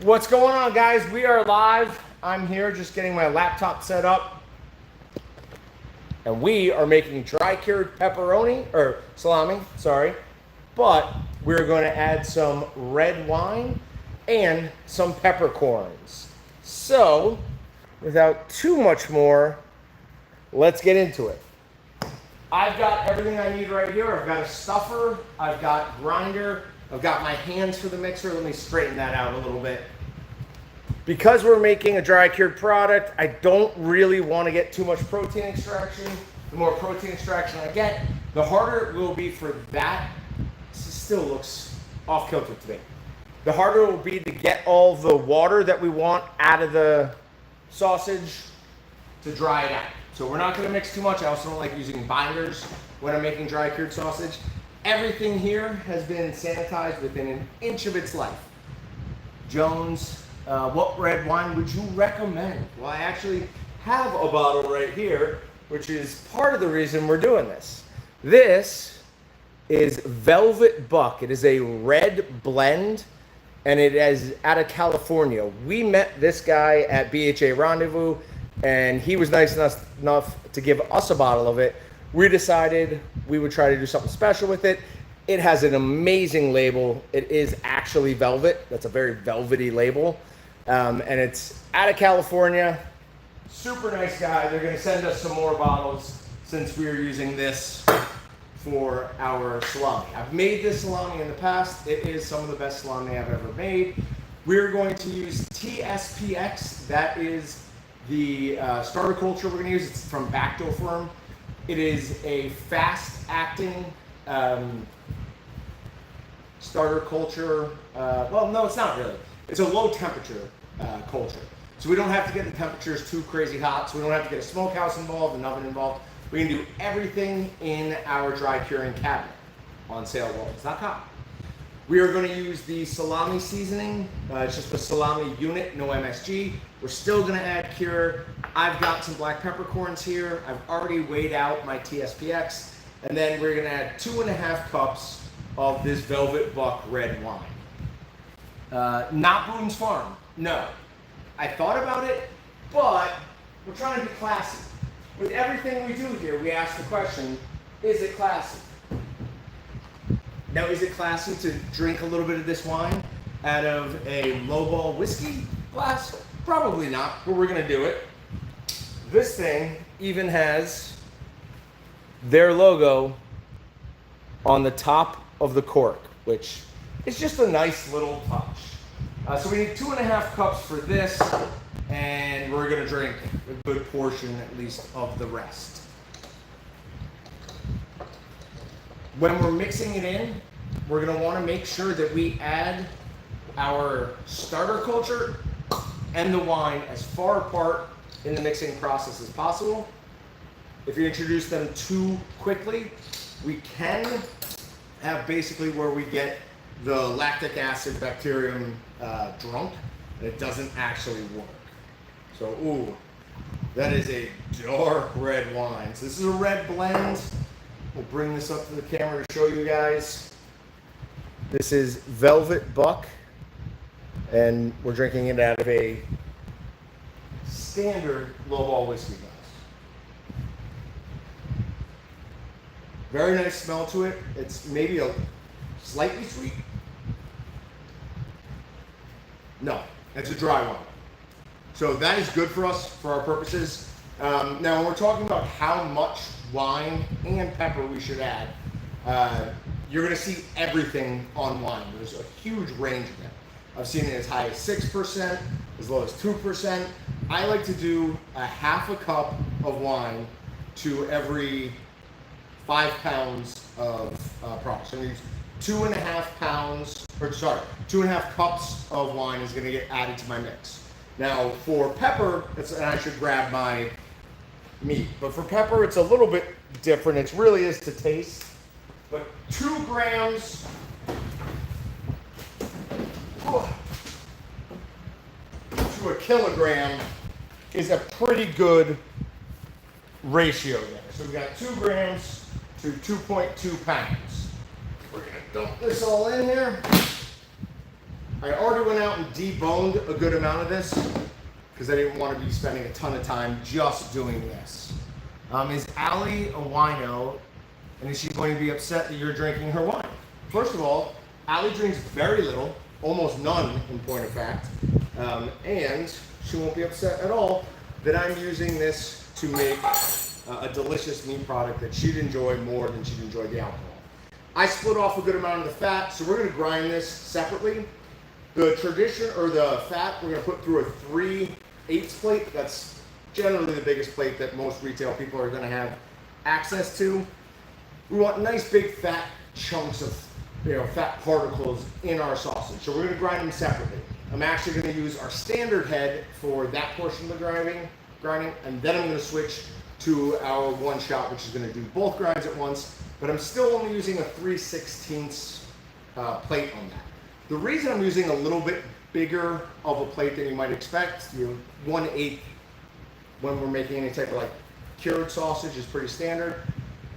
What's going on, guys? We are live. I'm here just getting my laptop set up. And we are making dry cured pepperoni, or salami, sorry. But we're going to add some red wine and some peppercorns. So, without too much more, let's get into it. I've got everything I need right here. I've got a stuffer, I've got grinder, I've got my hands for the mixer. Let me straighten that out a little bit. Because we're making a dry cured product, I don't really want to get too much protein extraction. The more protein extraction I get, the harder it will be for that. This still looks off kilter to me. The harder it will be to get all the water that we want out of the sausage to dry it out. So we're not going to mix too much. I also don't like using binders when I'm making dry cured sausage. Everything here has been sanitized within an inch of its life. Jones, what red wine would you recommend? Well, I actually have a bottle right here, which is part of the reason we're doing this. This is Velvet Buck. It is a red blend, and it is out of California. We met this guy at BHA Rendezvous, and he was nice enough to give us a bottle of it. We decided we would try to do something special with it. It has an amazing label. It is actually velvet. That's a very velvety label. And it's out of California. Super nice guy. They're going to send us some more bottles since we are using this for our salami. I've made this salami in the past. It is some of the best salami I've ever made. We're going to use T-SPX. That is the starter culture we're going to use. It's from Bacto Firm. It is a fast-acting starter culture. Well, no, it's not really. It's a low-temperature culture. So we don't have to get the temperatures too crazy hot. So we don't have to get a smokehouse involved, an oven involved. We can do everything in our dry curing cabinet on sale at Waltons.com. We are going to use the salami seasoning. It's just a salami unit, no MSG. We're still going to add cure. I've got some black peppercorns here. I've already weighed out my T-SPX. And then we're going to add 2.5 cups of this Velvet Buck red wine. Not Boone's Farm, no. I thought about it, but we're trying to be classy. With everything we do here, we ask the question, is it classy? Now, is it classy to drink a little bit of this wine out of a lowball whiskey glass? Probably not, but we're gonna do it. This thing even has their logo on the top of the cork, which is just a nice little touch. So we need 2.5 cups for this, and we're gonna drink a good portion at least of the rest. When we're mixing it in, we're going to want to make sure that we add our starter culture and the wine as far apart in the mixing process as possible. If you introduce them too quickly, we can have basically where we get the lactic acid bacterium drunk, and it doesn't actually work. So, ooh, that is a dark red wine. So this is a red blend. We'll bring this up to the camera to show you guys. This is Velvet Buck, and we're drinking it out of a standard lowball whiskey glass. Very nice smell to it. It's maybe a slightly sweet. No, it's a dry wine. So that is good for us, for our purposes. Now, when we're talking about how much wine and pepper we should add, you're going to see everything on wine. There's a huge range of them. I've seen it as high as 6%, as low as 2%. I like to do a 1/2 cup of wine to every 5 pounds of product. So 2.5 pounds, or sorry, 2.5 cups of wine is going to get added to my mix. Now, for pepper, and I should grab my meat, but for pepper, it's a little bit different. It really is to taste. But 2 grams to a kilogram is a pretty good ratio there. So we got 2 grams to 2.2 pounds. We're gonna dump this all in here. I already went out and deboned a good amount of this because I didn't want to be spending a ton of time just doing this. Is Allie a wino, and is she going to be upset that you're drinking her wine? First of all, Allie drinks very little, almost none in point of fact, and she won't be upset at all that I'm using this to make a delicious meat product that she'd enjoy more than she'd enjoy the alcohol. I split off a good amount of the fat, so we're going to grind this separately. The tradition, or the fat, we're going to put through a 3/8 plate. That's generally the biggest plate that most retail people are going to have access to. We want nice big fat chunks of fat particles in our sausage, so we're going to grind them separately. I'm actually going to use our standard head for that portion of the grinding, and then I'm going to switch to our one shot, which is going to do both grinds at once, but I'm still only using a 3/16 plate on that. The reason I'm using a little bit bigger of a plate than you might expect, 1/8 when we're making any type of like cured sausage is pretty standard,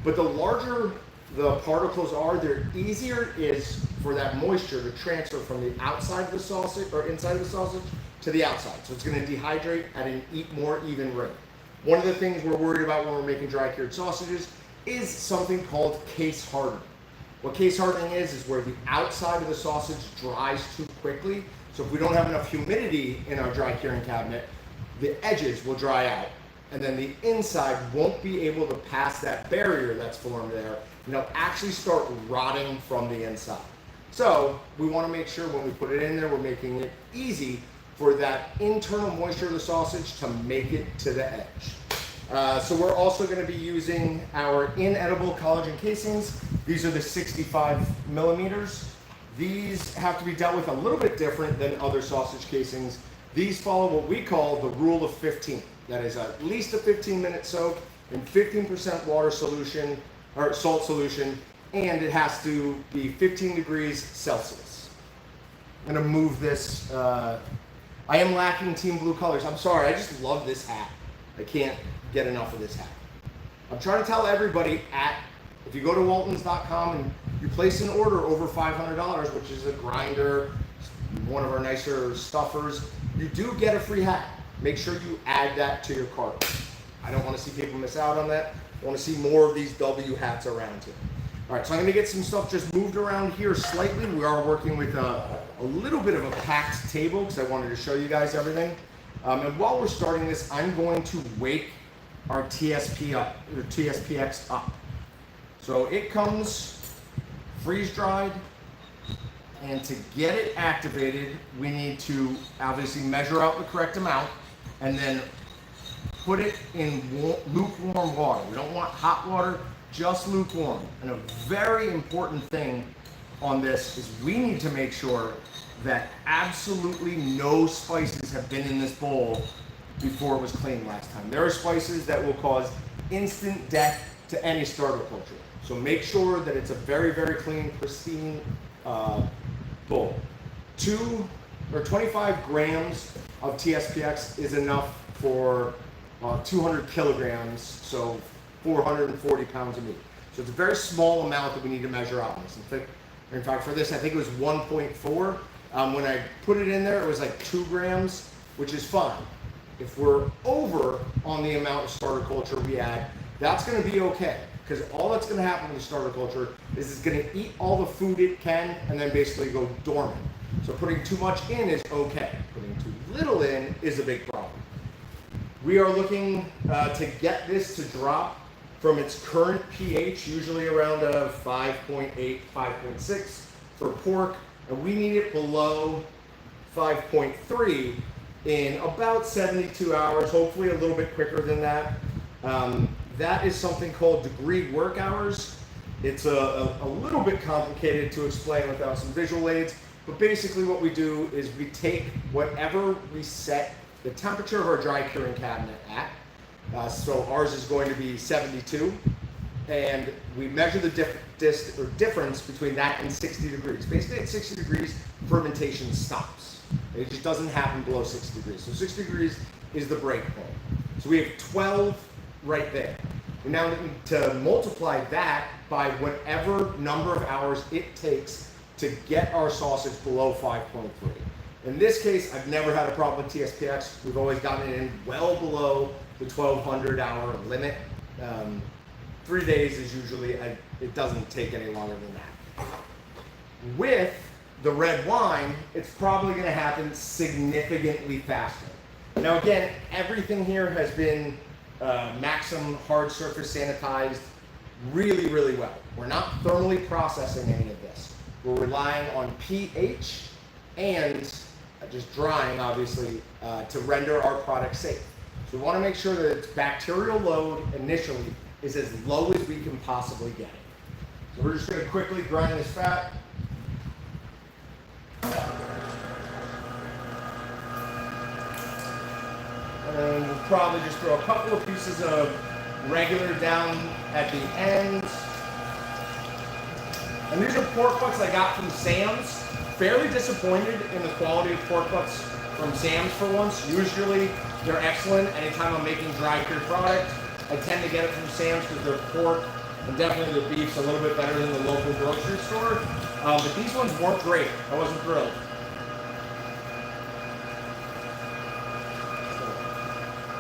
but the larger the particles are, the easier it is for that moisture to transfer from the outside of the sausage or inside of the sausage to the outside. So it's going to dehydrate at an more even rate. One of the things we're worried about when we're making dry cured sausages is something called case hardening. What case hardening is where the outside of the sausage dries too quickly. So if we don't have enough humidity in our dry curing cabinet, the edges will dry out, and then the inside won't be able to pass that barrier that's formed there, and it'll actually start rotting from the inside. So we want to make sure when we put it in there, we're making it easy for that internal moisture of the sausage to make it to the edge. So we're also going to be using our inedible collagen casings. These are the 65 millimeters. These have to be dealt with a little bit different than other sausage casings. These follow what we call the rule of 15. That is at least a 15-minute soak in 15% water solution, or salt solution, and it has to be 15 degrees Celsius. I'm gonna move this. I am lacking team blue colors. I'm sorry, I just love this hat. I can't get enough of this hat. I'm trying to tell everybody if you go to Waltons.com and you place an order over $500, which is a grinder, one of our nicer stuffers, you do get a free hat. Make sure you add that to your cart. I don't want to see people miss out on that. I want to see more of these W hats around here. All right, so I'm going to get some stuff just moved around here slightly. We are working with a little bit of a packed table because I wanted to show you guys everything. And while we're starting this, I'm going to wake our T-SPX up. So it comes freeze-dried, and to get it activated, we need to obviously measure out the correct amount and then put it in lukewarm water. We don't want hot water, just lukewarm. And a very important thing on this is we need to make sure that absolutely no spices have been in this bowl before it was cleaned last time. There are spices that will cause instant death to any starter culture. So make sure that it's a very, very clean, pristine bowl. 25 grams of T-SPX is enough for 200 kilograms, so 440 pounds of meat. So it's a very small amount that we need to measure out on this. In fact, for this, I think it was 1.4. When I put it in there, it was like 2 grams, which is fine. If we're over on the amount of starter culture we add, that's going to be okay. Because all that's going to happen with starter culture is it's going to eat all the food it can and then basically go dormant. So putting too much in is okay. Putting too little in is a big problem. We are looking to get this to drop from its current pH, usually around a 5.8, 5.6 for pork, and we need it below 5.3 in about 72 hours, hopefully a little bit quicker than that. That is something called degree work hours. It's a little bit complicated to explain without some visual aids, but basically what we do is we take whatever we set the temperature of our dry curing cabinet at. So ours is going to be 72, and we measure the difference between that and 60 degrees. Basically at 60 degrees, fermentation stops. It just doesn't happen below 60 degrees. So 60 degrees is the break point. So we have 12 right there. We now need to multiply that by whatever number of hours it takes to get our sausage below 5.3. In this case, I've never had a problem with T-SPX. We've always gotten it in well below the 1,200 hour limit. 3 days is usually, it doesn't take any longer than that. With the red wine, it's probably gonna happen significantly faster. Now again, everything here has been Maxim hard surface sanitized really, really well. We're not thermally processing any of this. We're relying on pH and just drying, obviously, to render our product safe. So we want to make sure that its bacterial load initially is as low as we can possibly get it. So we're just going to quickly grind this fat. And we'll probably just throw a couple of pieces of regular down at the end. And these are pork butts I got from Sam's. Fairly disappointed in the quality of pork butts from Sam's for once. Usually they're excellent. Anytime I'm making dry cured product, I tend to get it from Sam's because their pork and definitely their beef's a little bit better than the local grocery store. But these ones weren't great. I wasn't thrilled.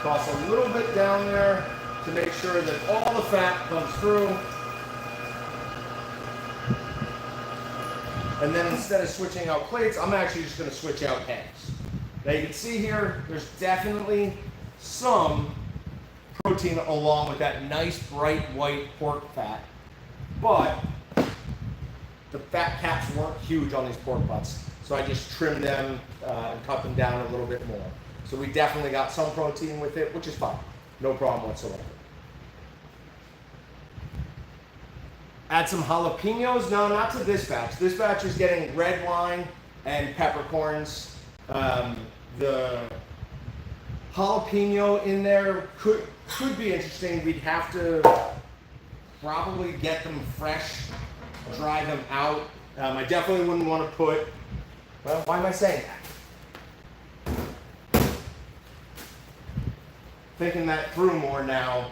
Toss a little bit down there to make sure that all the fat comes through. And then instead of switching out plates, I'm actually just going to switch out heads. Now you can see here, there's definitely some protein along with that nice bright white pork fat, but the fat caps weren't huge on these pork butts, so I just trimmed them and cut them down a little bit more. So we definitely got some protein with it, which is fine. No problem whatsoever. Add some jalapenos. No, not to this batch. This batch is getting red wine and peppercorns. The jalapeno in there could be interesting. We'd have to probably get them fresh, dry them out. I definitely wouldn't want to put, well, why am I saying that? Thinking that through more now.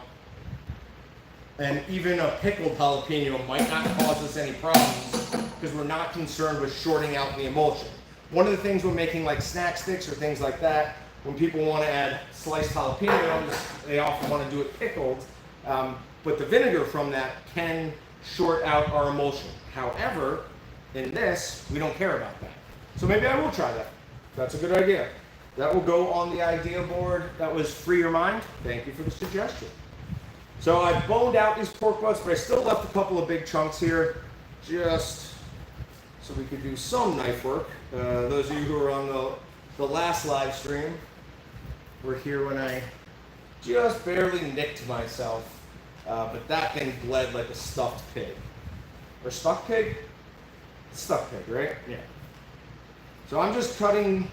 And even a pickled jalapeno might not cause us any problems because we're not concerned with shorting out the emulsion. One of the things when making like snack sticks or things like that, when people want to add sliced jalapenos, they often want to do it pickled, but the vinegar from that can short out our emulsion. However, in this, we don't care about that. So maybe I will try that. That's a good idea. That will go on the idea board. That was free your mind. Thank you for the suggestion. So I boned out these pork butts, but I still left a couple of big chunks here, just so we could do some knife work. Those of you who were on the last live stream were here when I just barely nicked myself, but that thing bled like a stuffed pig. Or stuck pig? Stuck pig, right? Yeah. So I'm just cutting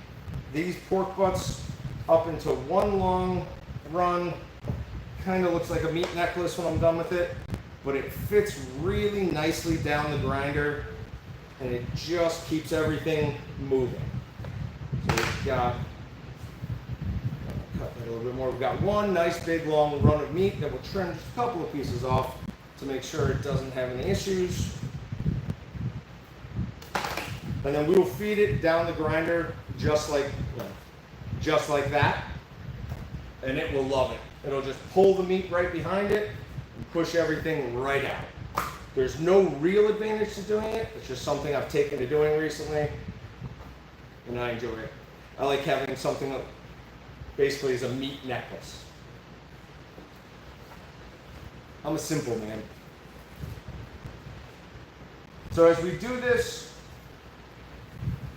these pork butts up into one long run. Kind of looks like a meat necklace when I'm done with it, but it fits really nicely down the grinder and it just keeps everything moving. So we've got, cut that a little bit more. We've got one nice big long run of meat that we'll trim just a couple of pieces off to make sure it doesn't have any issues. And then we will feed it down the grinder just like that, and it will love it. It'll just pull the meat right behind it and push everything right out. There's no real advantage to doing it. It's just something I've taken to doing recently, and I enjoy it. I like having something that basically is a meat necklace. I'm a simple man. So as we do this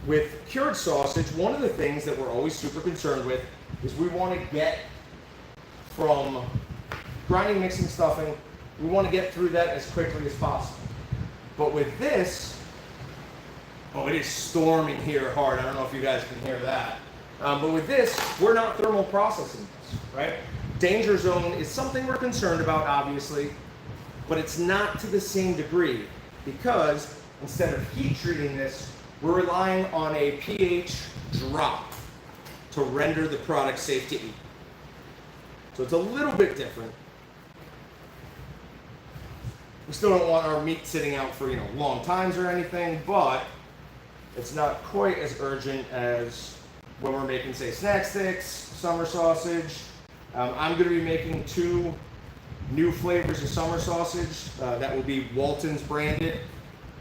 with cured sausage, one of the things that we're always super concerned with is we want to get from grinding, mixing, stuffing, we want to get through that as quickly as possible. But with this, oh, it is storming here hard. I don't know if you guys can hear that. But with this, we're not thermal processing this, right? Danger zone is something we're concerned about, obviously, but it's not to the same degree because instead of heat treating this, we're relying on a pH drop to render the product safe to eat. So it's a little bit different. We still don't want our meat sitting out for, long times or anything, but it's not quite as urgent as when we're making, say, snack sticks, summer sausage. I'm going to be making 2 new flavors of summer sausage that will be Waltons branded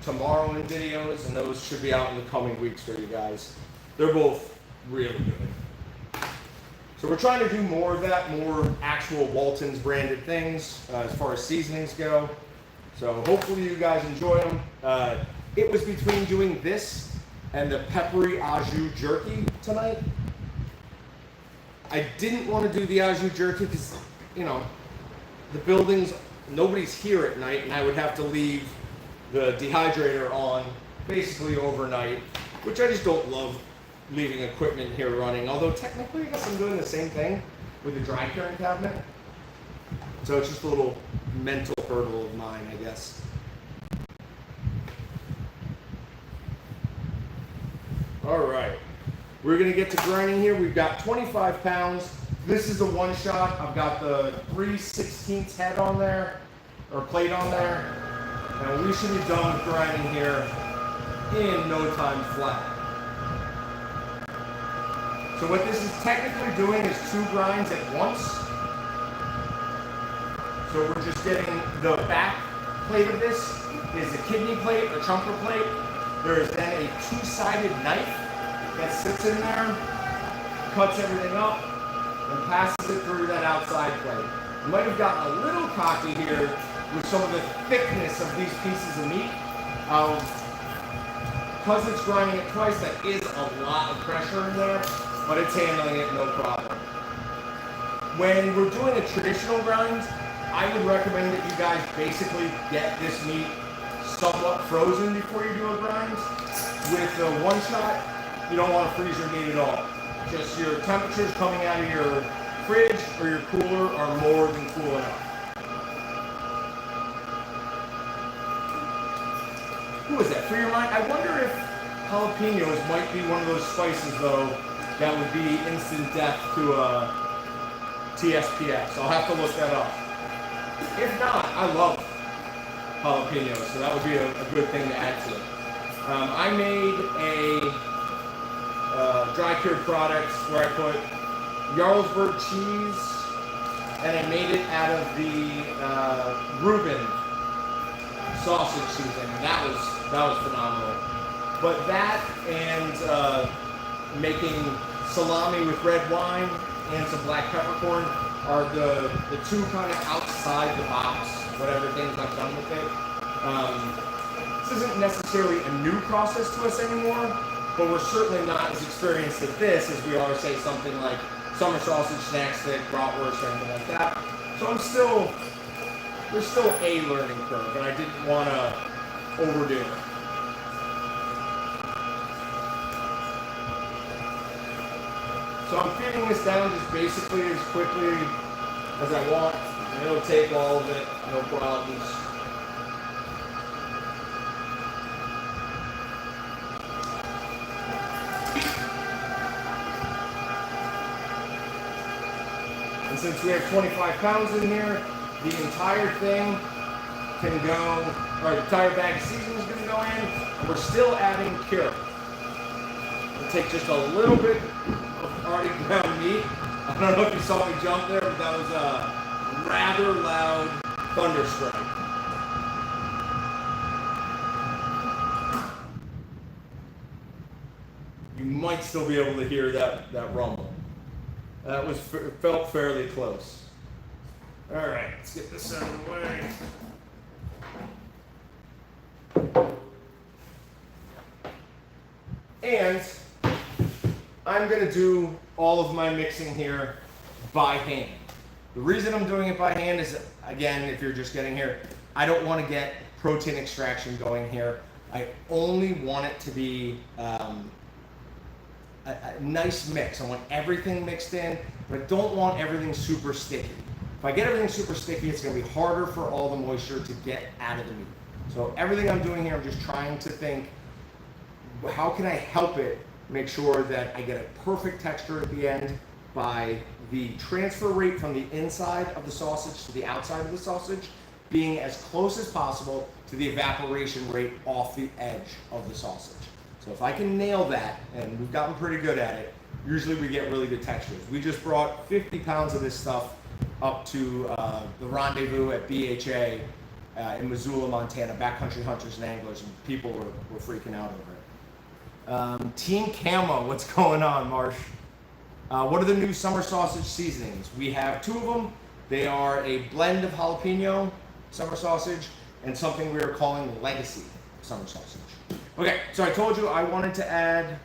tomorrow in videos, and those should be out in the coming weeks for you guys. They're both really good. So we're trying to do more of that, more actual Waltons branded things as far as seasonings go. So hopefully you guys enjoy them. It was between doing this and the peppery au jus jerky tonight. I didn't want to do the au jus jerky because, the buildings, nobody's here at night, and I would have to leave the dehydrator on basically overnight, which I just don't love leaving equipment here running. Although technically I guess I'm doing the same thing with the dry curing cabinet. So it's just a little mental hurdle of mine, I guess. All right, we're gonna get to grinding here. We've got 25 pounds. This is a one shot. I've got the 3/16 head on there, or plate on there. And we should be done with grinding here in no time flat. So what this is technically doing is 2 grinds at once. So we're just getting the back plate of this is a kidney plate or chunker plate. There is then a 2-sided knife that sits in there, cuts everything up, and passes it through that outside plate. You might have gotten a little cocky here with some of the thickness of these pieces of meat. Because it's grinding it twice, that is a lot of pressure in there, but it's handling it no problem. When we're doing a traditional grind, I would recommend that you guys basically get this meat somewhat frozen before you do a grind. With a one shot, you don't want to freeze your meat at all. Just your temperatures coming out of your fridge or your cooler are more than cool enough. Who is that? For your mind, I wonder if jalapenos might be one of those spices, though, that would be instant death to a T-SPX. I'll have to look that up. If not, I love jalapenos, so that would be a good thing to add to it. I made a dry cured product where I put Jarlsberg cheese, and I made it out of the Reuben sausage seasoning. That was phenomenal. But that and making salami with red wine and some black peppercorn are the 2 kind of outside the box, whatever things I've done with it. This isn't necessarily a new process to us anymore, but we're certainly not as experienced at this as we are, say, something like summer sausage, snack stick, bratwurst, or anything like that. So there's still a learning curve, and I didn't want to overdo it. So I'm feeding this down just basically as quickly as I want, and it'll take all of it, no problems. And since we have 25 pounds in here, the entire thing can go, or the entire bag of seasoning is going to go in, and we're still adding cure. We'll take just a little bit of already ground meat. I don't know if you saw me jump there, but that was a rather loud thunder strike. You might still be able to hear that rumble. That felt fairly close. All right, let's get this out of the way. And I'm going to do all of my mixing here by hand. The reason I'm doing it by hand is, again, if you're just getting here, I don't want to get protein extraction going here. I only want it to be a nice mix. I want everything mixed in, but I don't want everything super sticky. If I get everything super sticky, it's going to be harder for all the moisture to get out of the meat. So everything I'm doing here, I'm just trying to think, how can I help it make sure that I get a perfect texture at the end by the transfer rate from the inside of the sausage to the outside of the sausage being as close as possible to the evaporation rate off the edge of the sausage. So if I can nail that, and we've gotten pretty good at it, usually we get really good textures. We just brought 50 pounds of this stuff up to the Rendezvous at BHA in Missoula, Montana, backcountry hunters and anglers, and people were freaking out over it. Team Camo, what's going on, Marsh? What are the new summer sausage seasonings? We have 2 of them. They are a blend of jalapeno summer sausage and something we are calling Legacy summer sausage. Okay, so I told you I wanted to add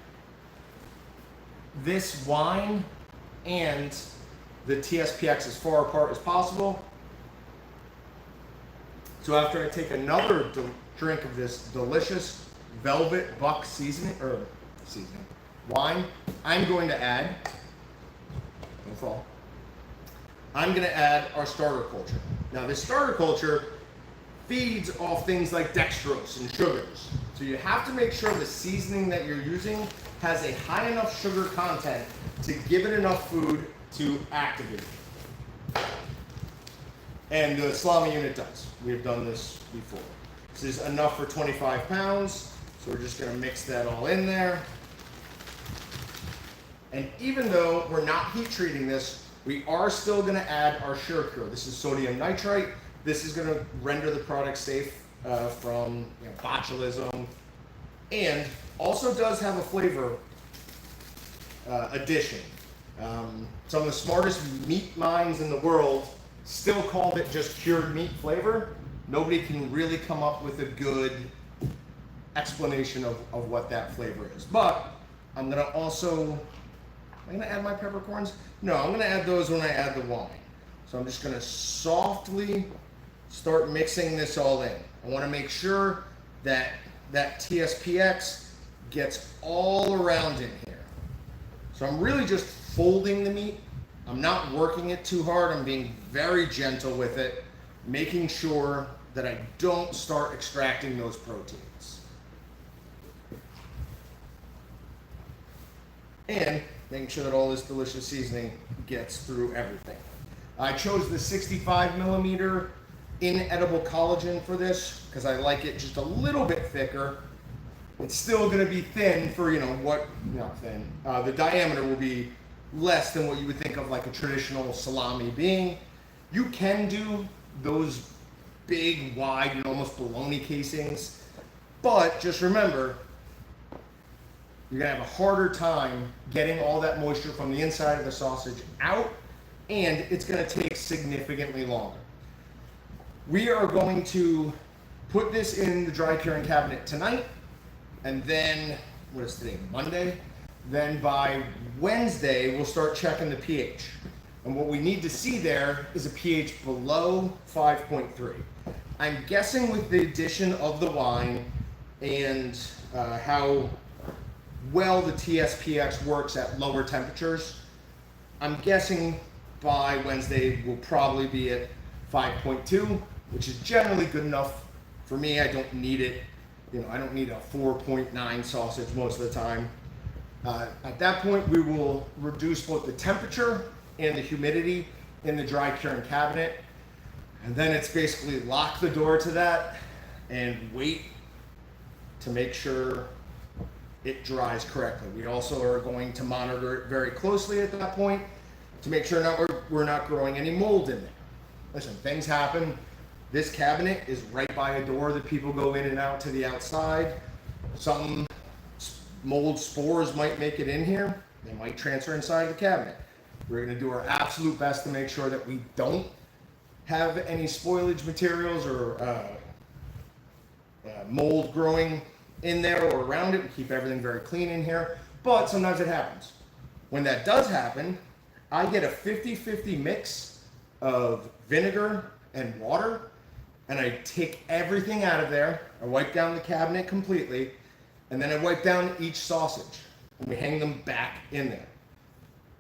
this wine and the T-SPX as far apart as possible. So after I take another drink of this delicious Velvet Buck wine, I'm going to add, don't fall, I'm going to add our starter culture. Now this starter culture feeds off things like dextrose and sugars. So you have to make sure the seasoning that you're using has a high enough sugar content to give it enough food to activate it. And the salami unit does. We have done this before. This is enough for 25 pounds. So we're just gonna mix that all in there. And even though we're not heat treating this, we are still gonna add our SureCure. This is sodium nitrite. This is gonna render the product safe from botulism, and also does have a flavor addition. Some of the smartest meat minds in the world still called it just cured meat flavor. Nobody can really come up with a good explanation of what that flavor is. But I'm gonna also, am I gonna add my peppercorns? No, I'm gonna add those when I add the wine. So I'm just gonna softly start mixing this all in. I wanna make sure that that T-SPX gets all around in here. So I'm really just folding the meat. I'm not working it too hard. I'm being very gentle with it, making sure that I don't start extracting those proteins. And making sure that all this delicious seasoning gets through everything. I chose the 65 millimeter inedible collagen for this because I like it just a little bit thicker. It's still going to be thin for, not thin. The diameter will be less than what you would think of like a traditional salami being. You can do those big, wide, almost bologna casings, but just remember, you're going to have a harder time getting all that moisture from the inside of the sausage out, and it's going to take significantly longer. We are going to put this in the dry curing cabinet tonight, and then, what is today, Monday? Then by Wednesday, we'll start checking the pH. And what we need to see there is a pH below 5.3. I'm guessing with the addition of the wine and how well the T-SPX works at lower temperatures, I'm guessing by Wednesday we'll probably be at 5.2, which is generally good enough for me. I don't need it. I don't need a 4.9 sausage most of the time. At that point, we will reduce both the temperature and the humidity in the dry curing cabinet. And then it's basically lock the door to that and wait to make sure it dries correctly. We also are going to monitor it very closely at that point to make sure we're not growing any mold in there. Listen, things happen. This cabinet is right by a door that people go in and out to the outside. Some mold spores might make it in here. They might transfer inside the cabinet. We're going to do our absolute best to make sure that we don't have any spoilage materials or mold growing in there or around it. We keep everything very clean in here, but sometimes it happens. When that does happen, I get a 50-50 mix of vinegar and water, and I take everything out of there. I wipe down the cabinet completely, and then I wipe down each sausage, and we hang them back in there.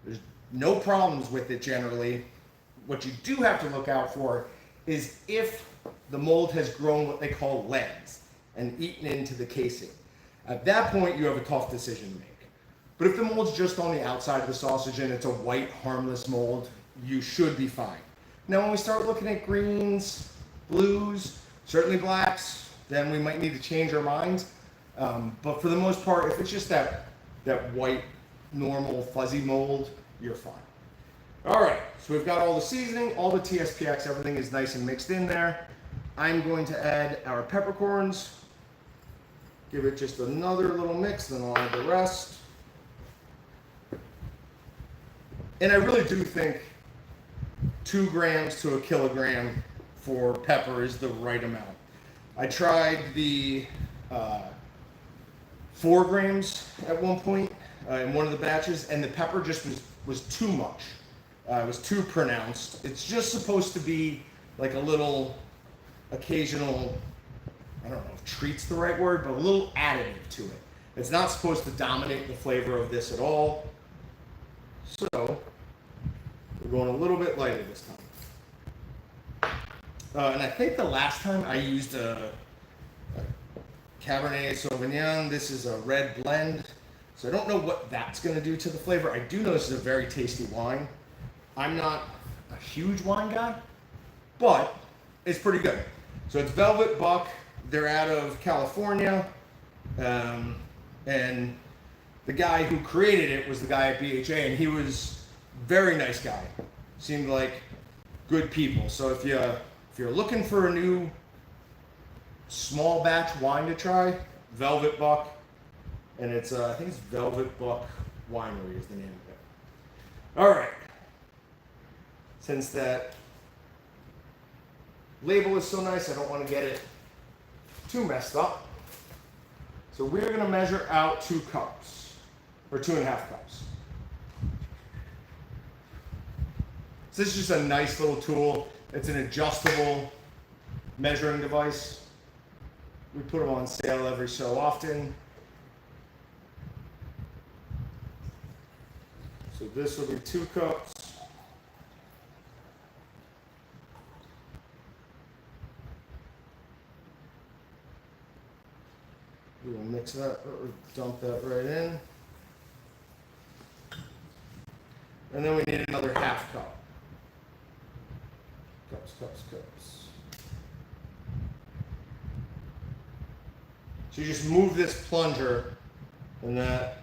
There's no problems with it generally. What you do have to look out for is if the mold has grown what they call legs and eaten into the casing. At that point, you have a tough decision to make. But if the mold's just on the outside of the sausage and it's a white, harmless mold, you should be fine. Now, when we start looking at greens, blues, certainly blacks, then we might need to change our minds. But for the most part, if it's just that white, normal, fuzzy mold, you're fine. All right, so we've got all the seasoning, all the T-SPX, everything is nice and mixed in there. I'm going to add our peppercorns, give it just another little mix, then I'll add the rest. And I really do think 2 grams to a kilogram for pepper is the right amount. I tried the 4 grams at one point in one of the batches, and the pepper just was too much. It was too pronounced. It's just supposed to be like a little occasional, I don't know if treat's the right word, but a little additive to it. It's not supposed to dominate the flavor of this at all. So we're going a little bit lighter this time. And I think the last time I used a Cabernet Sauvignon. This is a red blend. So I don't know what that's going to do to the flavor. I do know this is a very tasty wine. I'm not a huge wine guy, but it's pretty good. So it's Velvet Buck. They're out of California. And the guy who created it was the guy at BHA, and he was a very nice guy. Seemed like good people. So if you're looking for a new small batch wine to try, Velvet Buck, and it's I think it's Velvet Buck Winery is the name of it. All right. Since that label is so nice, I don't want to get it too messed up. So we're going to measure out 2 cups, or 2.5 cups. So this is just a nice little tool. It's an adjustable measuring device. We put them on sale every so often. So this will be 2 cups. We will mix that or dump that right in. And then we need another 1/2 cup. Cups. So you just move this plunger, and that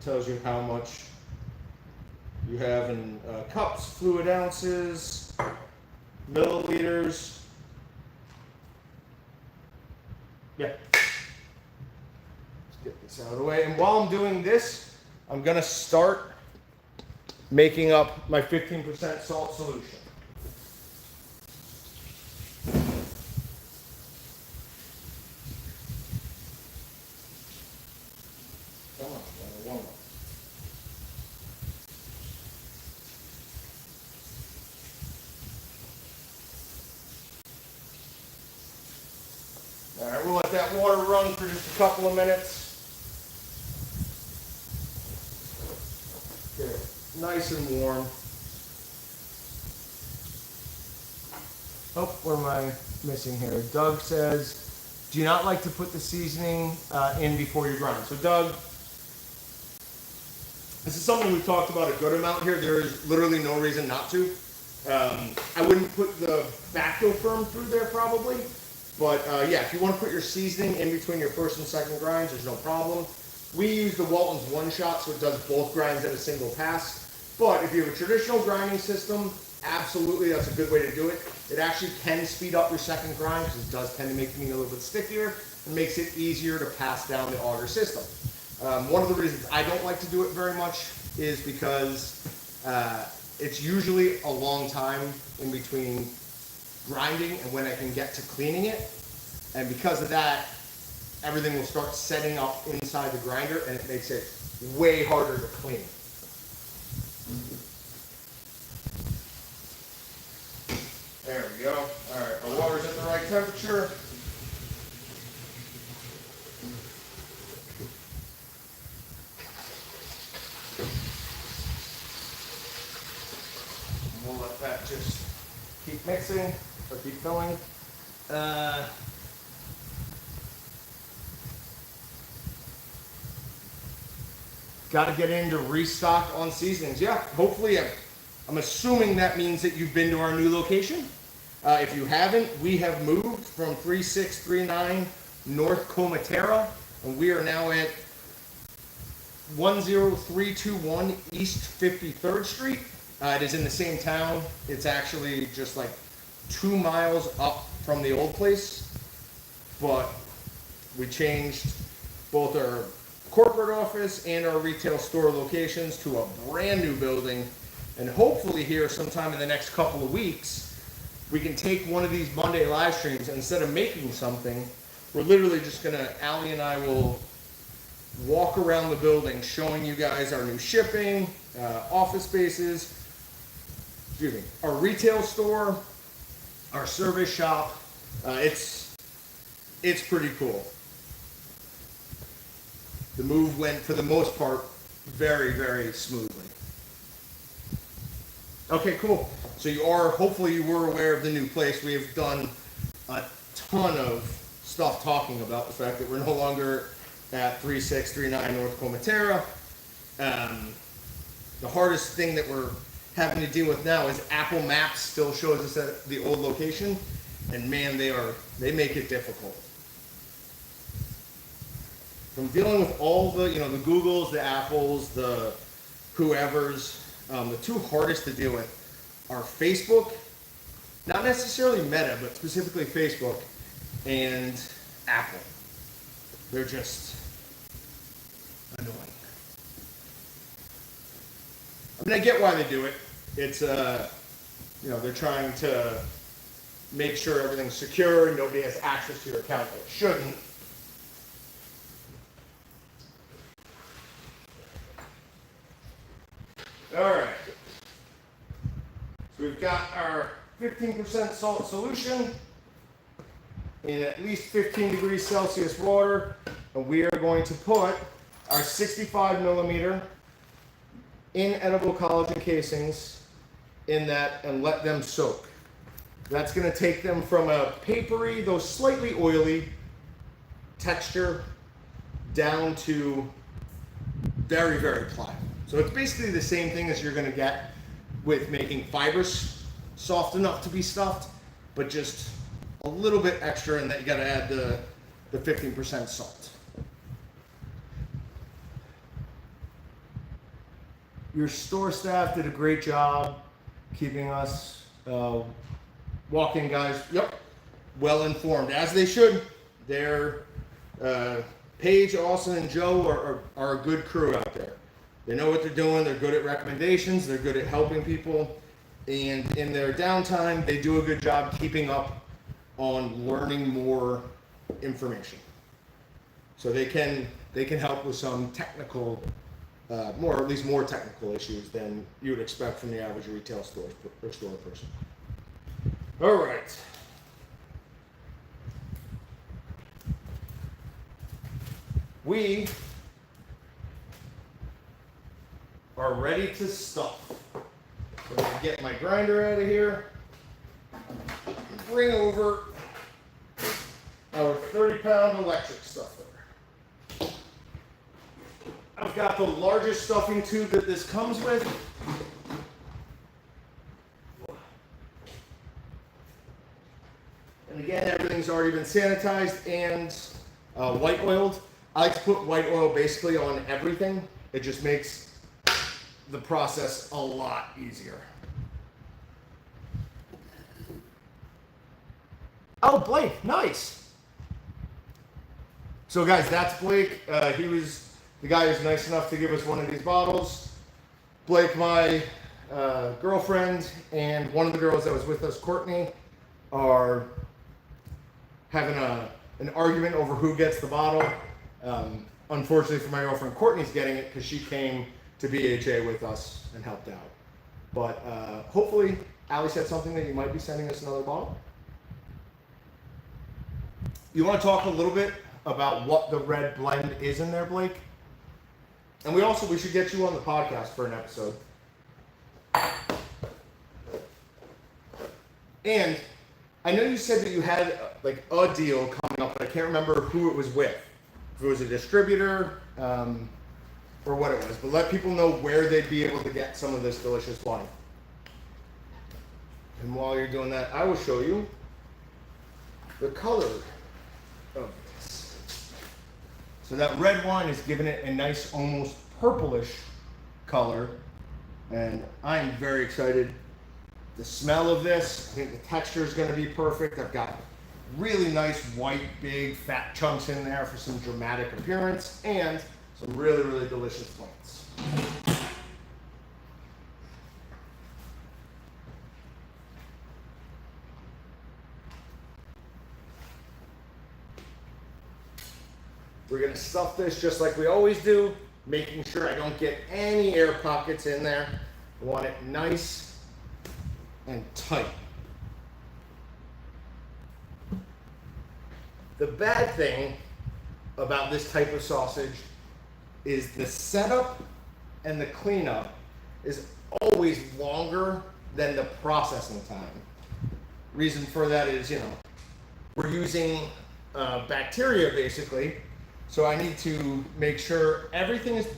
tells you how much you have in cups, fluid ounces, milliliters. Yeah. Let's get this out of the way. And while I'm doing this, I'm going to start making up my 15% salt solution. All right, we'll let that water run for just a couple of minutes. Get it nice and warm. Oh, what am I missing here? Doug says, do you not like to put the seasoning in before you grind? So Doug, this is something we've talked about a good amount here. There is literally no reason not to. I wouldn't put the Bactofirm through there probably. But yeah, if you want to put your seasoning in between your first and second grinds, there's no problem. We use the Waltons one-shot, so it does both grinds at a single pass. But if you have a traditional grinding system, absolutely, that's a good way to do it. It actually can speed up your second grind because it does tend to make the meat a little bit stickier and makes it easier to pass down the auger system. One of the reasons I don't like to do it very much is because it's usually a long time in between grinding and when I can get to cleaning it, and because of that, everything will start setting up inside the grinder and it makes it way harder to clean. There we go. All right, our water's at the right temperature. We'll let that just keep mixing. Or keep filling. Got to get into restock on seasonings. Yeah, hopefully, I'm assuming that means that you've been to our new location. If you haven't, we have moved from 3639 North Comatera, and we are now at 10321 East 53rd Street. It is in the same town. It's actually just like 2 miles up from the old place, but we changed both our corporate office and our retail store locations to a brand new building, and hopefully here sometime in the next couple of weeks we can take one of these Monday live streams, and instead of making something, we're literally just gonna, Allie and I will walk around the building showing you guys our new shipping, office spaces, excuse me, our retail store, our service shop. It's pretty cool. The move went, for the most part, very, very smoothly. Okay, cool. So hopefully you were aware of the new place. We have done a ton of stuff talking about the fact that we're no longer at 3639 North Comatera. The hardest thing that we're having to deal with now is Apple Maps still shows us at the old location, and man, they make it difficult. From dealing with all the, the Googles, the Apples, the whoever's, the two hardest to deal with are Facebook, not necessarily Meta, but specifically Facebook, and Apple. They're just annoying. I mean, I get why they do it. It's, they're trying to make sure everything's secure and nobody has access to your account that shouldn't. All right. So we've got our 15% salt solution in at least 15 degrees Celsius water, and we are going to put our 65 millimeter inedible collagen casings in that and let them soak. That's going to take them from a papery, though slightly oily texture down to very, very pliable. So it's basically the same thing as you're going to get with making fibers soft enough to be stuffed, but just a little bit extra, and that you got to add the 15% salt. Your store staff did a great job keeping us walk-in guys, well informed, as they should. They're Paige, Austin, and Joe are a good crew out there. They know what they're doing. They're good at recommendations. They're good at helping people. And in their downtime, they do a good job keeping up on learning more information. So they can help with some technical, or at least more technical issues than you would expect from the average retail store person. All right. We are ready to stuff. I'm going to get my grinder out of here, bring over our 30-pound electric stuffer. I've got the largest stuffing tube that this comes with. And again, everything's already been sanitized and white oiled. I like to put white oil basically on everything. It just makes the process a lot easier. Oh, Blake, nice. So guys, that's Blake. He was the guy who's nice enough to give us one of these bottles. Blake, my girlfriend, and one of the girls that was with us, Courtney, are having an argument over who gets the bottle. Unfortunately for my girlfriend, Courtney's getting it because she came to BHA with us and helped out. But hopefully, Allie said something that you might be sending us another bottle. You want to talk a little bit about what the red blend is in there, Blake? And we should get you on the podcast for an episode. And I know you said that you had like a deal coming up, but I can't remember who it was with. If it was a distributor, or what it was, but let people know where they'd be able to get some of this delicious wine. And while you're doing that, I will show you the color of this. So that red wine is giving it a nice, almost purplish color. And I'm very excited. The smell of this, I think the texture is going to be perfect. I've got really nice white, big, fat chunks in there for some dramatic appearance and some really, really delicious plants. We're going to stuff this just like we always do, making sure I don't get any air pockets in there. I want it nice and tight. The bad thing about this type of sausage is the setup and the cleanup is always longer than the processing time. Reason for that is, we're using bacteria basically, so I need to make sure everything is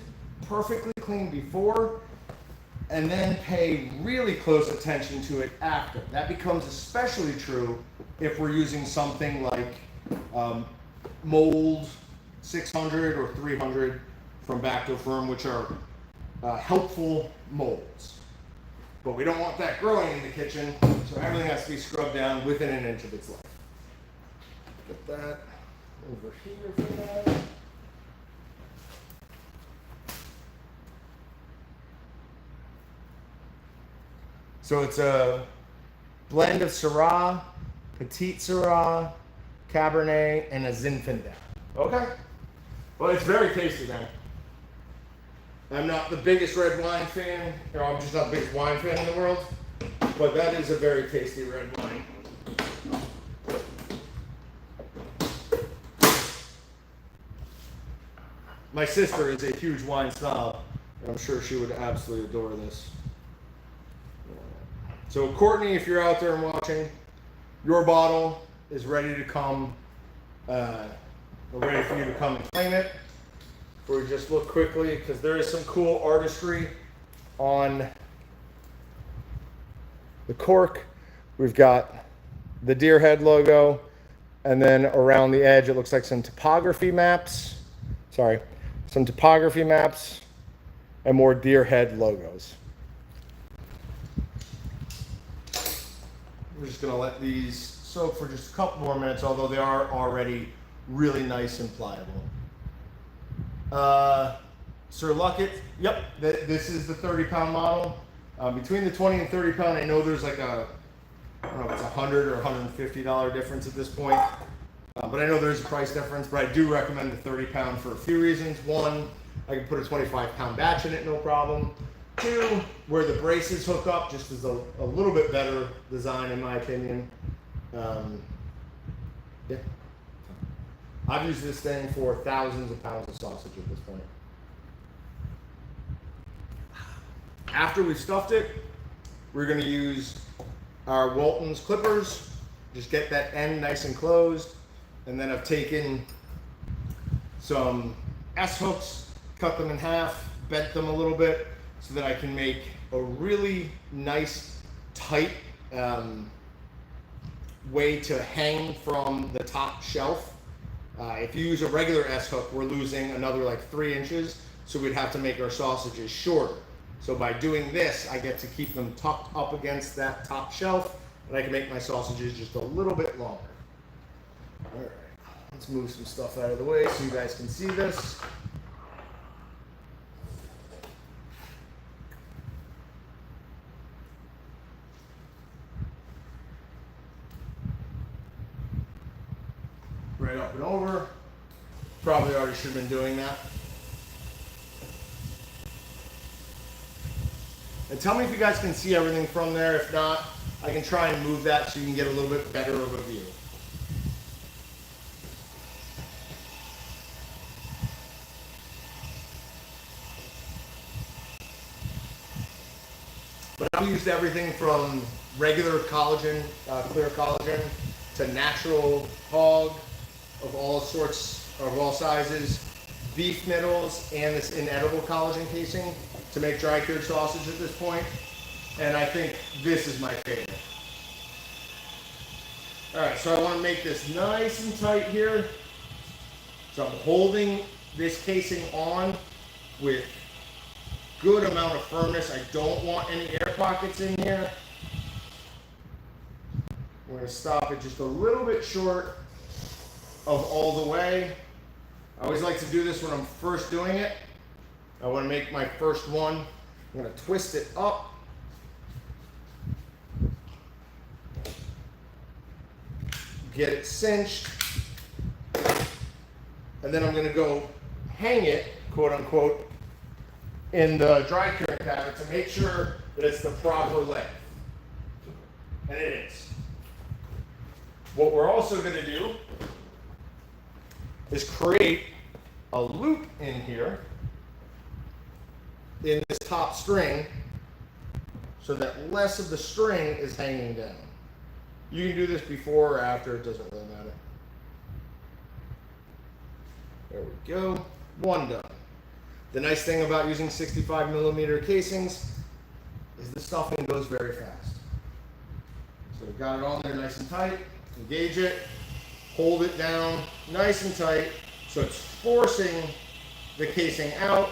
perfectly clean before and then pay really close attention to it after. That becomes especially true if we're using something like mold 600 or 300 from Bacto Firm, which are helpful molds. But we don't want that growing in the kitchen, so everything has to be scrubbed down within an inch of its life. Put that over here for that. So it's a blend of Syrah, Petite Syrah, Cabernet, and a Zinfandel. Okay? Well, it's very tasty then. I'm not the biggest red wine fan, or I'm just not the biggest wine fan in the world, but that is a very tasty red wine. My sister is a huge wine snob, and I'm sure she would absolutely adore this. So Courtney, if you're out there and watching, your bottle is ready to come, ready for you to come and claim it. We just look quickly because there is some cool artistry on the cork. We've got the deer head logo, and then around the edge it looks like some topography maps. Some topography maps and more deer head logos. We're just going to let these soak for just a couple more minutes, although they are already really nice and pliable. Sir Luckett, yep, this is the 30-pound model. Between the 20 and 30 pound, I know there's like I don't know if it's $100 or $150 difference at this point. But I know there's a price difference, but I do recommend the 30 pound for a few reasons. One, I can put a 25-pound batch in it, no problem. Two, where the braces hook up just is a little bit better design in my opinion. Yeah. I've used this thing for thousands of pounds of sausage at this point. After we've stuffed it, we're going to use our Waltons clippers. Just get that end nice and closed. And then I've taken some S-hooks, cut them in half, bent them a little bit so that I can make a really nice, tight way to hang from the top shelf. If you use a regular S-hook, we're losing another like 3 inches, so we'd have to make our sausages shorter. So by doing this, I get to keep them tucked up against that top shelf, and I can make my sausages just a little bit longer. All right, let's move some stuff out of the way so you guys can see this. Right up and over. Probably already should have been doing that. And tell me if you guys can see everything from there. If not, I can try and move that so you can get a little bit better of a view. But I've used everything from regular collagen, clear collagen, to natural hog of all sorts, of all sizes, beef middles, and this inedible collagen casing to make dry cured sausage at this point. And I think this is my favorite. All right, so I want to make this nice and tight here. So I'm holding this casing on with good amount of firmness. I don't want any air pockets in here. We're going to stop it just a little bit short of all the way. I always like to do this when I'm first doing it. I want to make my first one. I'm going to twist it up. Get it cinched. And then I'm going to go hang it, quote unquote, in the dry curing cabinet to make sure that it's the proper length. And it is. What we're also going to do is create a loop in here in this top string so that less of the string is hanging down. You can do this before or after, it doesn't really matter. There we go, one done. The nice thing about using 65mm casings is the stuffing goes very fast. So we've got it on there nice and tight, engage it, hold it down nice and tight so it's forcing the casing out.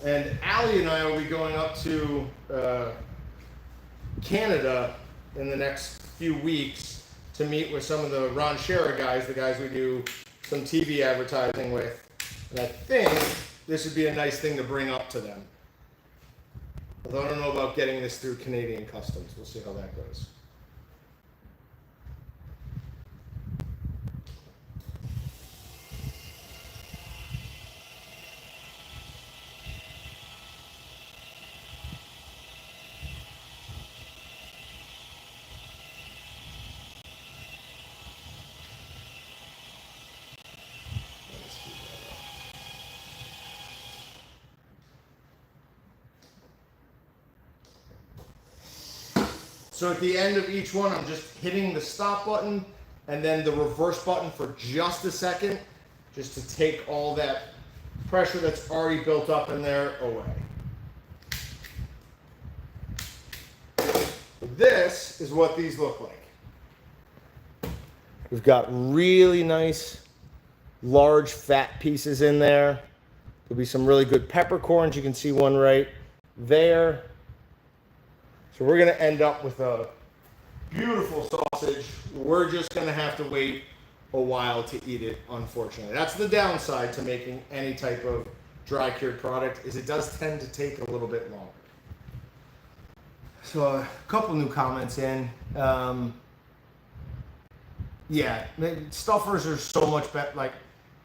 And Allie and I will be going up to Canada in the next few weeks to meet with some of the Ron Shera guys, the guys we do some TV advertising with. And I think this would be a nice thing to bring up to them. Although I don't know about getting this through Canadian customs. We'll see how that goes. So at the end of each one, I'm just hitting the stop button and then the reverse button for just a second, just to take all that pressure that's already built up in there away. This is what these look like. We've got really nice, large, fat pieces in there. There'll be some really good peppercorns. You can see one right there. So we're going to end up with a beautiful sausage. We're just going to have to wait a while to eat it, unfortunately. That's the downside to making any type of dry cured product, is it does tend to take a little bit longer. So a couple new comments in. Yeah, stuffers are so much better. Like,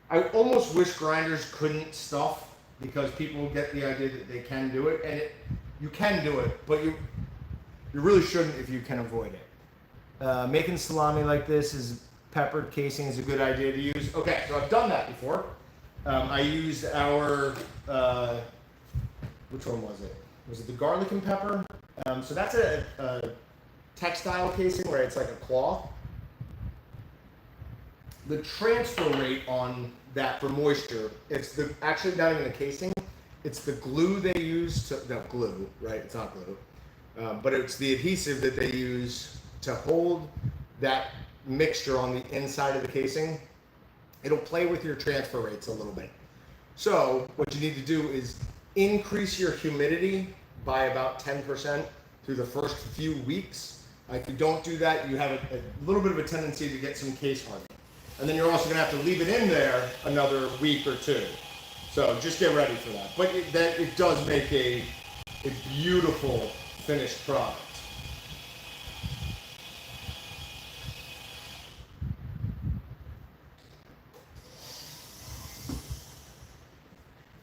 I almost wish grinders couldn't stuff, because people get the idea that they can do it, and you can do it, but you really shouldn't if you can avoid it. Making salami like this is peppered casing is a good idea to use. Okay, so I've done that before. I used our, which one was it? Was it the garlic and pepper? So that's a textile casing where it's like a cloth. The transfer rate on that for moisture, it's actually not even the casing, it's the glue they use to, no glue, right? It's not glue. But it's the adhesive that they use to hold that mixture on the inside of the casing. It'll play with your transfer rates a little bit. So what you need to do is increase your humidity by about 10% through the first few weeks. If you don't do that, you have a little bit of a tendency to get some case hardening. And then you're also going to have to leave it in there another week or two. So just get ready for that. But it does make a beautiful finished product.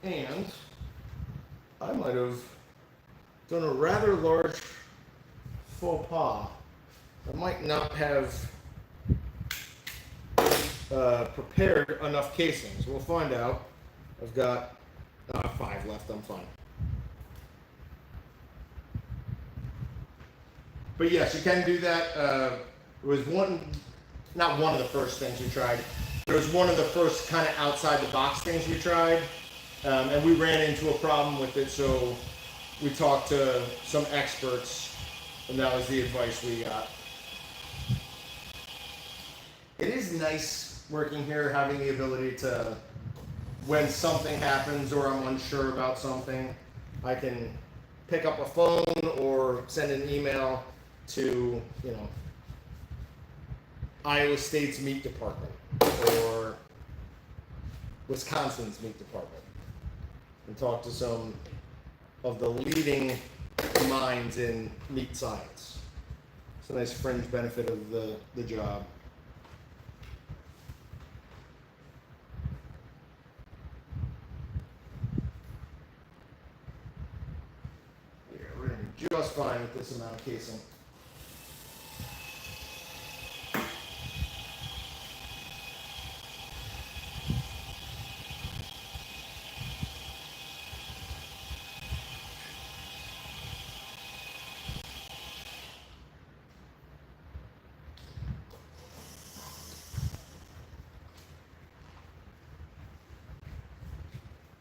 And I might have done a rather large faux pas. I might not have prepared enough casings. We'll find out. I've got 5 left, I'm fine. But yes, you can do that. It was one not one of the first things we tried, but it was one of the first kind of outside the box things we tried. And we ran into a problem with it, so we talked to some experts, and that was the advice we got. It is nice working here, having the ability to, when something happens or I'm unsure about something, I can pick up a phone or send an email to, you know, Iowa State's meat department or Wisconsin's meat department and talk to some of the leading minds in meat science. It's a nice fringe benefit of the job. Yeah, we're gonna be just fine with this amount of casing.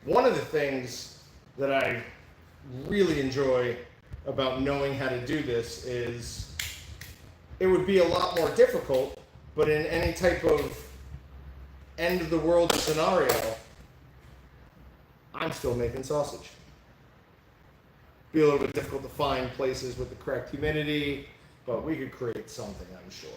One of the things that I really enjoy about knowing how to do this is it would be a lot more difficult, but in any type of end of the world scenario, I'm still making sausage. Be a little bit difficult to find places with the correct humidity, but we could create something, I'm sure.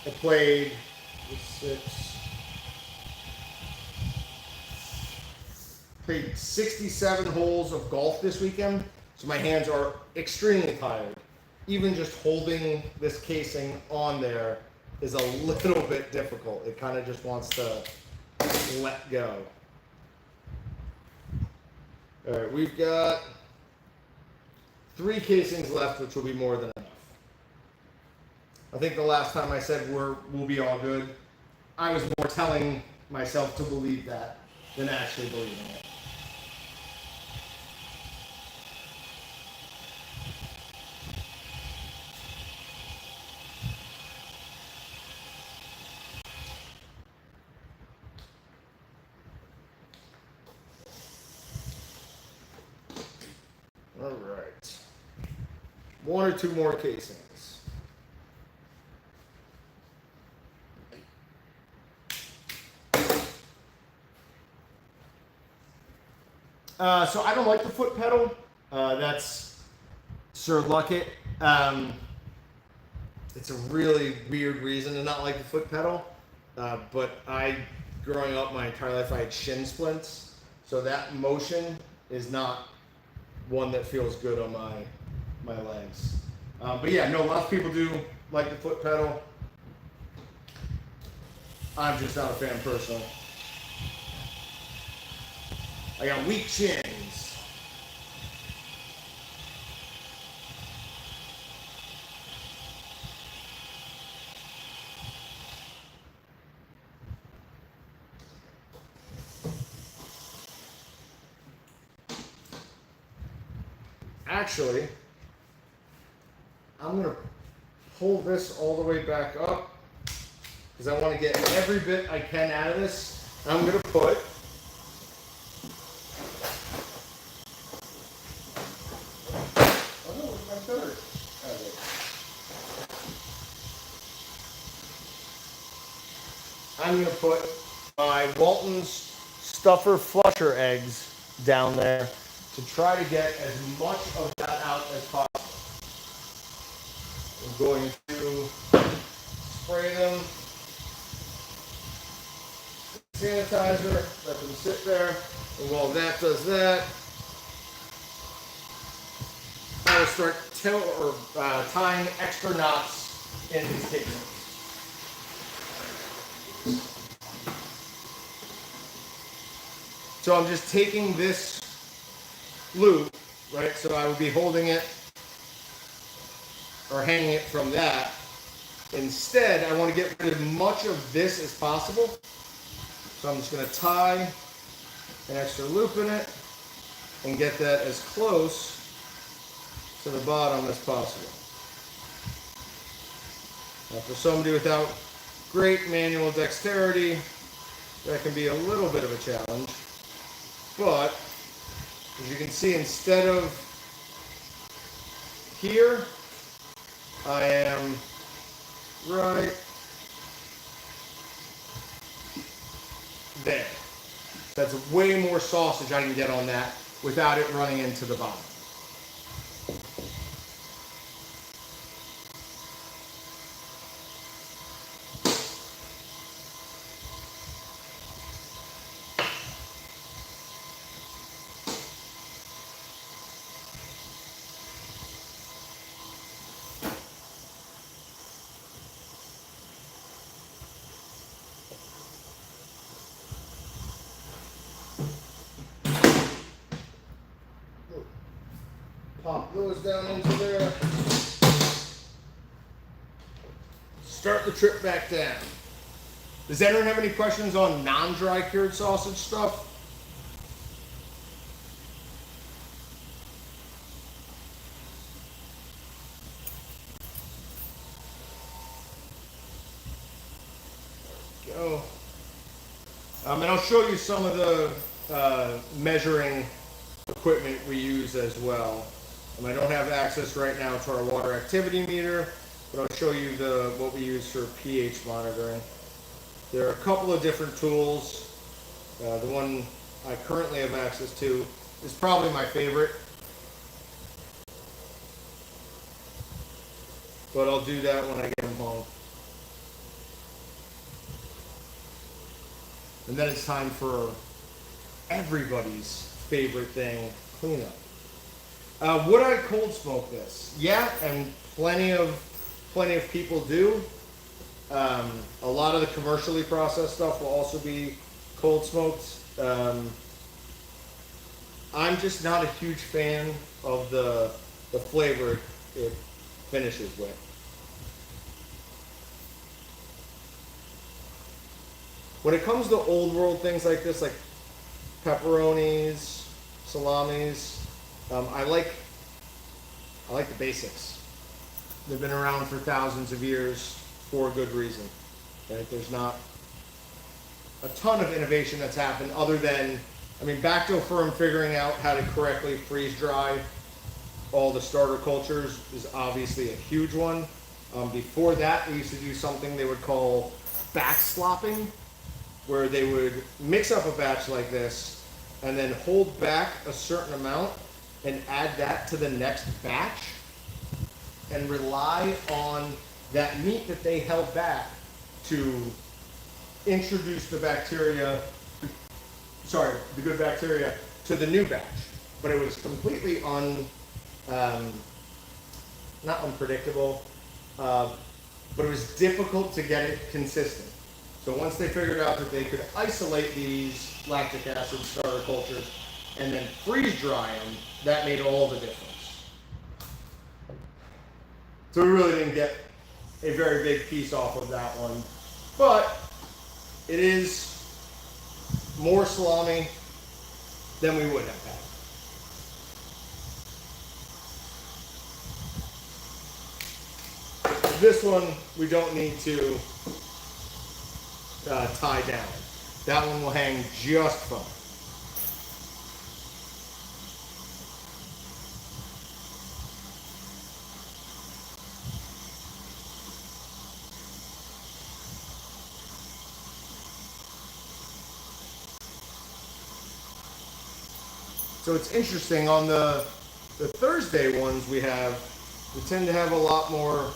I played played 67 holes of golf this weekend, so my hands are extremely tired. Even just holding this casing on there is a little bit difficult. It kind of just wants to let go. All right, we've got 3 casings left, which will be more than enough. I think the last time I said we'll be all good, I was more telling myself to believe that than actually believing it. All right. 1 or 2 more casings. So I don't like the foot pedal. That's Sir Luckett. It's a really weird reason to not like the foot pedal. But growing up my entire life, I had shin splints. So that motion is not one that feels good on my legs. But yeah, no, lots of people do like the foot pedal. I'm just not a fan personally. I got weak shins. Actually, I'm going to pull this all the way back up because I want to get every bit I can out of this. I'm going to put I'm going to put my Waltons stuffer flusher eggs down there to try to get as much of that out as possible. I'm going to spray them, sanitizer, let them sit there, and while that does that, I will start tying extra knots in these casings. So I'm just taking this loop, right? So I would be holding it or hanging it from that, Instead, I want to get rid of as much of this as possible. So I'm just going to tie an extra loop in it and get that as close to the bottom as possible. Now for somebody without great manual dexterity, that can be a little bit of a challenge. But as you can see, instead of here, I am right there. That's way more sausage I can get on that without it running into the bottom. Pop those down into there. Start the trip back down. Does anyone have any questions on non-dry cured sausage stuff? Go. And I'll show you some of the measuring equipment we use as well. I don't have access right now to our water activity meter, but I'll show you what we use for pH monitoring. There are a couple of different tools. The one I currently have access to is probably my favorite, but I'll do that when I get them home. And then it's time for everybody's favorite thing, cleanup. Would I cold smoke this? Yeah, and plenty of people do. A lot of the commercially processed stuff will also be cold smoked. I'm just not a huge fan of the flavor it finishes with. When it comes to old world things like this, like pepperonis, salamis, I like the basics. They've been around for thousands of years for a good reason. Right? There's not a ton of innovation that's happened other than, Bacto Firm figuring out how to correctly freeze dry all the starter cultures is obviously a huge one. Before that, they used to do something they would call batch slopping, where they would mix up a batch like this and then hold back a certain amount and add that to the next batch and rely on that meat that they held back to introduce the good bacteria to the new batch. But it was completely not unpredictable, but it was difficult to get it consistent. So once they figured out that they could isolate these lactic acid starter cultures and then freeze dry them, that made all the difference. So we really didn't get a very big piece off of that one, but it is more salami than we would have had. This one we don't need to tie down. That one will hang just fine. So it's interesting, on the Thursday ones we tend to have a lot more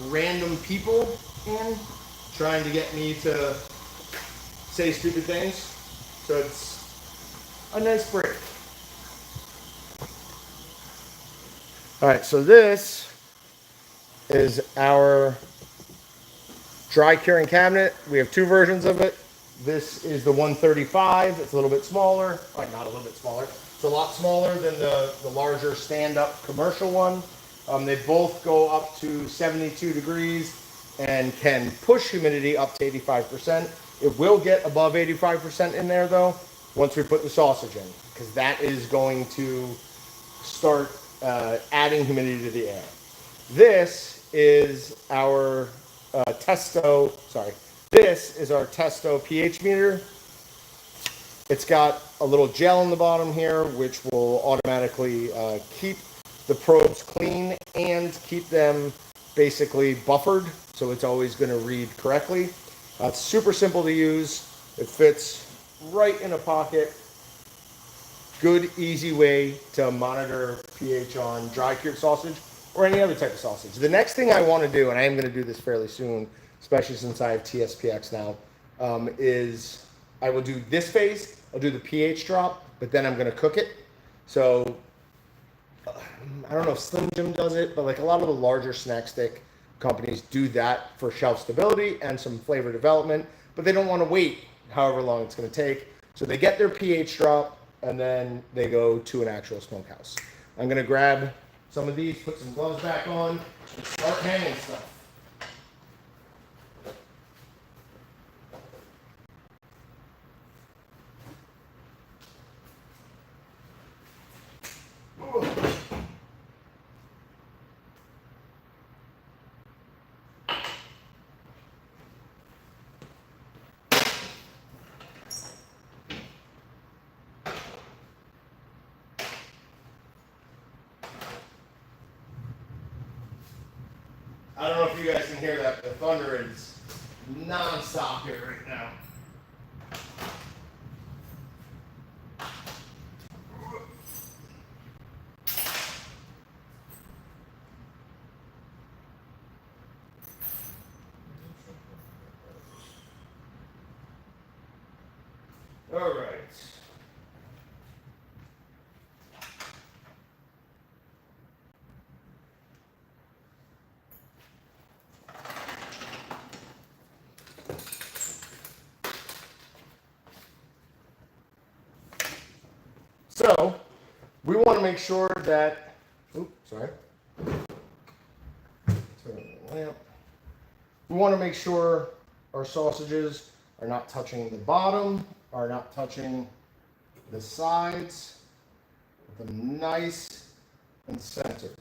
random people in trying to get me to say stupid things. So it's a nice break. All right, so this is our dry curing cabinet. We have two versions of it. This is the 135. It's a little bit smaller. Not a little bit smaller. It's a lot smaller than the larger stand-up commercial one. They both go up to 72 degrees and can push humidity up to 85%. It will get above 85% in there though, once we put the sausage in, because that is going to start adding humidity to the air. This is our this is our Testo pH meter. It's got a little gel in the bottom here, which will automatically keep the probes clean and keep them basically buffered, so it's always going to read correctly. It's super simple to use. It fits right in a pocket. Good, easy way to monitor pH on dry cured sausage or any other type of sausage. The next thing I want to do, and I am going to do this fairly soon, especially since I have TSPX now, is I will do this phase. I'll do the pH drop, but then I'm going to cook it. So I don't know if Slim Jim does it, but like a lot of the larger snack stick companies do that for shelf stability and some flavor development, but they don't want to wait however long it's going to take. So they get their pH drop and then they go to an actual smokehouse. I'm going to grab some of these, put some gloves back on, and start hanging stuff. I don't know if you guys can hear that, but the thunder is non-stop here right now. All right. So, we want to make sure that, turn the lamp. We want to make sure our sausages are not touching the bottom, are not touching the sides, with them nice and centered.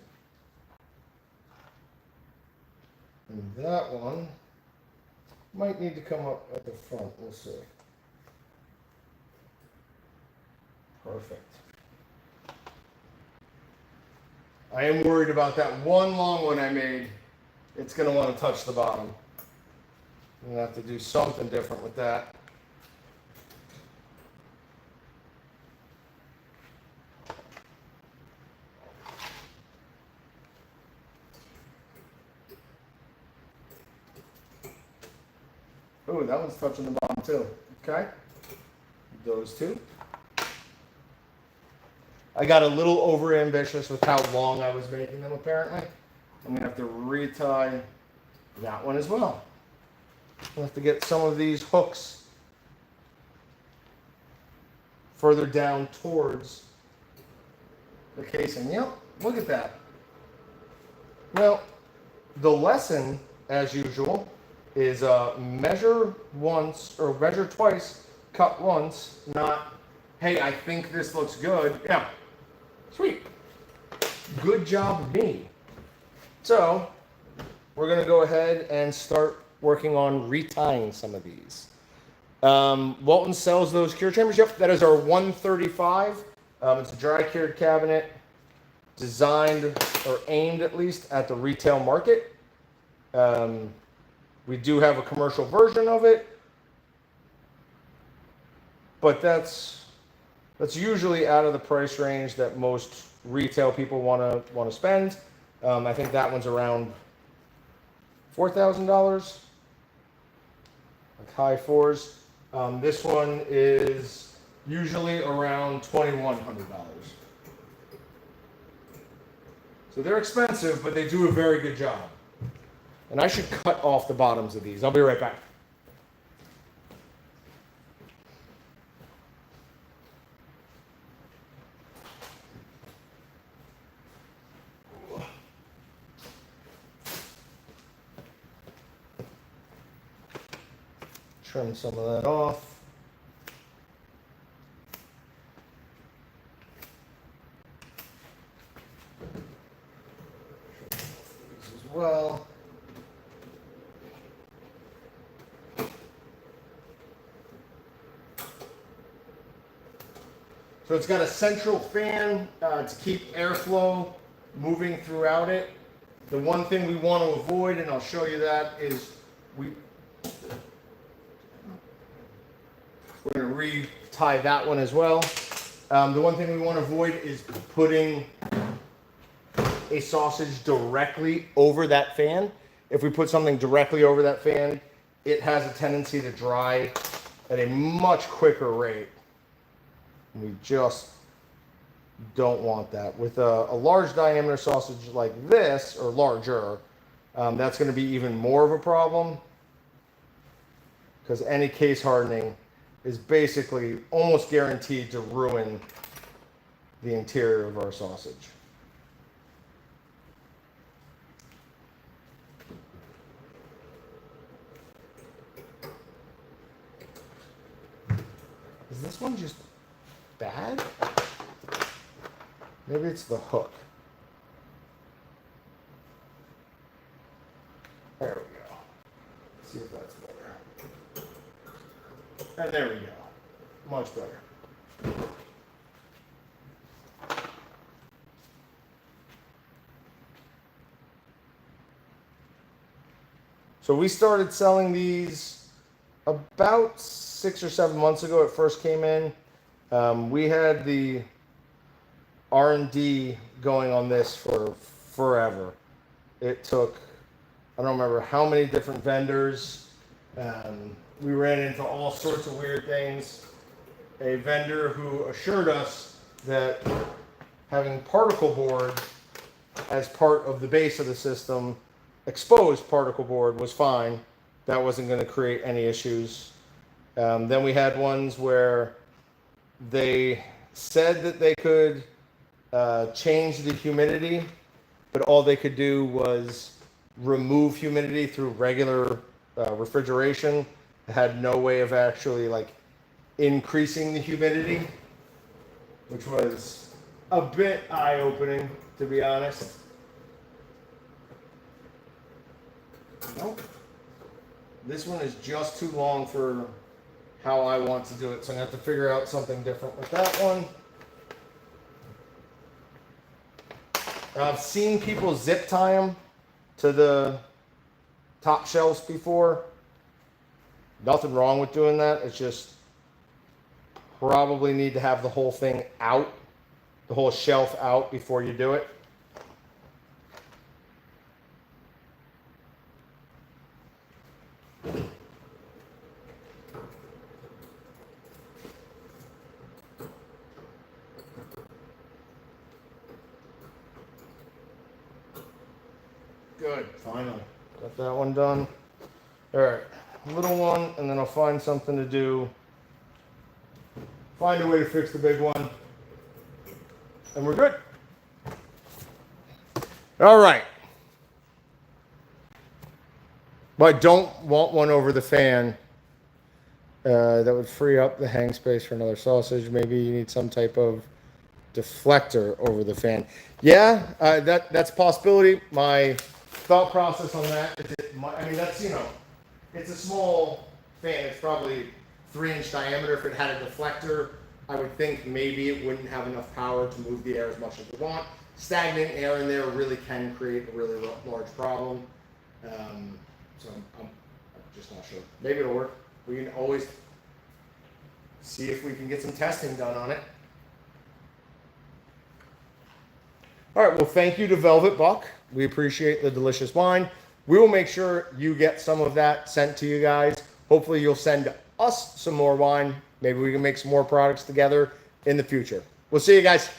And that one might need to come up at the front, we'll see. Perfect. I am worried about that one long one I made. It's going to want to touch the bottom. I'm going to have to do something different with that. Oh, that one's touching the bottom too. Okay. Those two. I got a little over ambitious with how long I was making them apparently. I'm going to have to retie that one as well. I'll have to get some of these hooks further down towards the casing. Yep, look at that. Well, the lesson, as usual, is measure once or measure twice, cut once, not, hey, I think this looks good. Yeah, sweet. Good job, me. So, we're going to go ahead and start working on retying some of these. Waltons sells those cure chambers. Yep, that is our 135. It's a dry cured cabinet designed or aimed at least at the retail market. We do have a commercial version of it, but that's usually out of the price range that most retail people want to spend. I think that one's around $4,000, like high fours. This one is usually around $2,100. So they're expensive, but they do a very good job. And I should cut off the bottoms of these. I'll be right back. Trim some of that off. As well. So it's got a central fan to keep airflow moving throughout it. The one thing we want to avoid, and I'll show you that, is we're going to re-tie that one as well. The one thing we want to avoid is putting a sausage directly over that fan. If we put something directly over that fan, it has a tendency to dry at a much quicker rate. We just don't want that. With a large diameter sausage like this, or larger, that's going to be even more of a problem, because any case hardening is basically almost guaranteed to ruin the interior of our sausage. Is this one just bad? Maybe it's the hook. There we go. Let's see if that's better. And there we go. Much better. So we started selling these about 6 or 7 months ago. It first came in. We had the R&D going on this for forever. It took, I don't remember how many different vendors. We ran into all sorts of weird things. A vendor who assured us that having particle board as part of the base of the system, exposed particle board, was fine. That wasn't going to create any issues. Then we had ones where they said that they could change the humidity, but all they could do was remove humidity through regular refrigeration. It had no way of actually like increasing the humidity, which was a bit eye-opening, to be honest. Nope. This one is just too long for how I want to do it, so I'm going to have to figure out something different with that one. I've seen people zip tie them to the top shelves before. Nothing wrong with doing that. It's just probably need to have the whole thing out, the whole shelf out before you do it. Good, finally. Got that one done. All right, little one, and then I'll find something to do. Find a way to fix the big one. And we're good. All right. But I don't want one over the fan. That would free up the hang space for another sausage. Maybe you need some type of deflector over the fan. Yeah, that's a possibility. My thought process on that is, I mean, that's, you know, it's a small fan. It's probably 3-inch diameter. If it had a deflector, I would think maybe it wouldn't have enough power to move the air as much as we want. Stagnant air in there really can create a really large problem. So I'm just not sure. Maybe it'll work. We can always see if we can get some testing done on it. All right, well, thank you to Velvet Buck. We appreciate the delicious wine. We will make sure you get some of that sent to you guys. Hopefully you'll send us some more wine. Maybe we can make some more products together in the future. We'll see you guys.